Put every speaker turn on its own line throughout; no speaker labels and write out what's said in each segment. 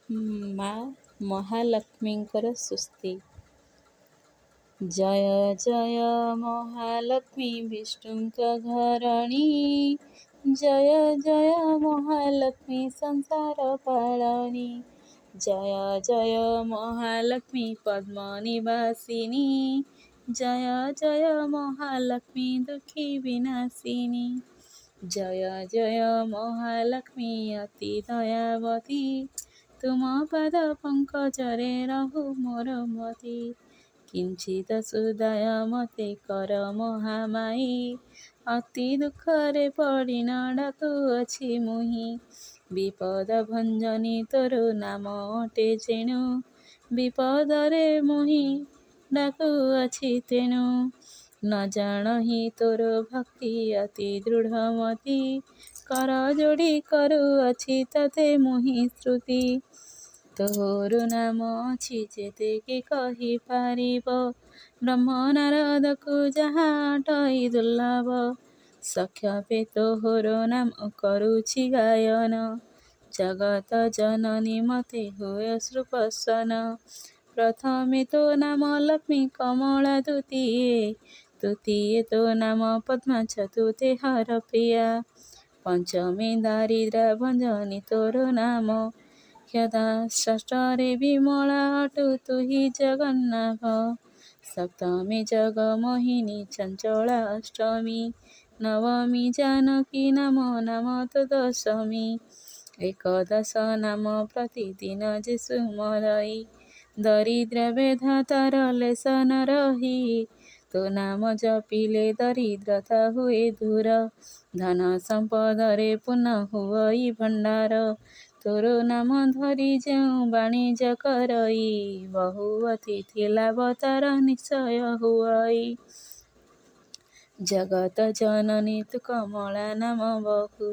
ମା ମହାଲକ୍ଷ୍ମୀଙ୍କର ସୁସ୍ତି। ଜୟ ଜୟ ମହାଲକ୍ଷ୍ମୀ ବିଷ୍ଣୁଙ୍କ ଘରଣୀ, ଜୟ ଜୟ ମହାଲକ୍ଷ୍ମୀ ସଂସାର ପାଳନୀ, ଜୟ ଜୟ ମହାଲକ୍ଷ୍ମୀ ପଦ୍ମ ନିବାସିନୀ, ଜୟ ଜୟ ମହାଲକ୍ଷ୍ମୀ ଦୁଃଖୀ ବିନାଶିନୀ, ଜୟ ଜୟ ମହାଲକ୍ଷ୍ମୀ ଅତି ଦୟାବତୀ, ତୁମ ପାଦ ପଙ୍କଜରେ ରହୁ ମୋର ମତି, କିଞ୍ଚିତ ସୁଦୟ ମତେ କର ମହାମାଇ, ଅତି ଦୁଃଖରେ ପଡ଼ିନ ଡାକୁଅଛି ମୁହିଁ, ବିପଦ ଭଞ୍ଜନୀ ତୋର ନାମ ଅଟେ ଯେଣୁ, ବିପଦରେ ମୁହିଁ ଡାକୁଅଛି ତେଣୁ, ନ ଜାଣହି ତୋର ଭକ୍ତି ଅତି ଦୃଢ଼ମତି, କର ଯୋଡ଼ି କରୁଅଛି ତତେ ମୁହିଁ ସ୍ତୁତି, ତୋର ନାମ ଅଛି ଯେତେ କି କହିପାରିବ, ବ୍ରହ୍ମ ନାରଦକୁ ଯାହା ଅଟଇ ଦୁର୍ଲଭ, ସକ୍ଷପେ ତୋହର ନାମ କରୁଛି ଗାୟନ, ଜଗତ ଜନନୀ ମତେ ହୁଏ ସୁପ୍ରସନ୍ନ, ପ୍ରଥମେ ତୋ ନାମ ଲକ୍ଷ୍ମୀ କମଳା ତୃତୀୟେ ତୋ ନାମ ପଦ୍ମା, ଚତୁର୍ଥେ ହର ପ୍ରିୟା, ପଞ୍ଚମେ ଦାରିଦ୍ର୍ୟ ଭଞ୍ଜନୀ ତୋର ନାମ କ୍ଷମା, ଷଷ୍ଠରେ ବିମଳା ଅଟୁ ତୁହି ଜଗନ୍ନାଥ, ସପ୍ତମେ ଜଗମୋହିନୀ ଚଞ୍ଚଳା ଅଷ୍ଟମୀ, ନବମୀ ଜାନକୀ ନାମ ତ ଦଶମୀ, ଏକଦଶ ନାମ ପ୍ରତିଦିନ ଯେ ସୁମରଇ, ଦରିଦ୍ର ବେଧା ତାର ଲେଶ ନ ରହି, ତୋ ନାମ ଜପିଲେ ଦରିଦ୍ରତା ହୁଏ ଦୂର, ଧନ ସମ୍ପଦରେ ପୂର୍ଣ୍ଣ ହୁଅଇ ଭଣ୍ଡାର, ତୋର ନାମ ଧରି ଯେଉଁ ବାଣିଜ୍ୟ କରଇ, ବହୁ ଅତିଥି ଲାଭ ତାର ନିଶ୍ଚୟ ହୁଅଇ, ଜଗତ ଜନନୀ ତୁ କମଳା ନାମ ବହୁ,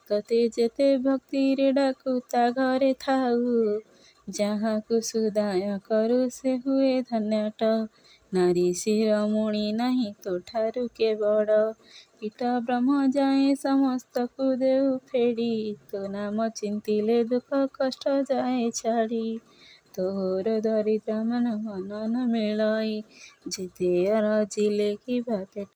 ତତେ ଯେତେ ଭକ୍ତିରେ ଡାକୁ ତା ଘରେ ଥାଉ, ଯାହାକୁ ସୁଦାୟ କରୁ ସେ ହୁଏ ଧନ୍ୟଟ, ନାରୀ ଶିରୋମଣି ନାହିଁ ତୋ ଠାରୁ କେ ବଡ଼, କୀଟ ବ୍ରହ୍ମ ଯାଏ ସମସ୍ତକୁ ଦେଉ ଫେଡ଼ି, ତୋ ନାମ ଚିନ୍ତିଲେ ଦୁଃଖ କଷ୍ଟ ଯାଏ ଛାଡ଼ି, ତୋର ଦରିଦ୍ର ମାନ ମନ ନ ମିଳଇ, ଯେତେ ଅରଜିଲେ କିବା ପେଟ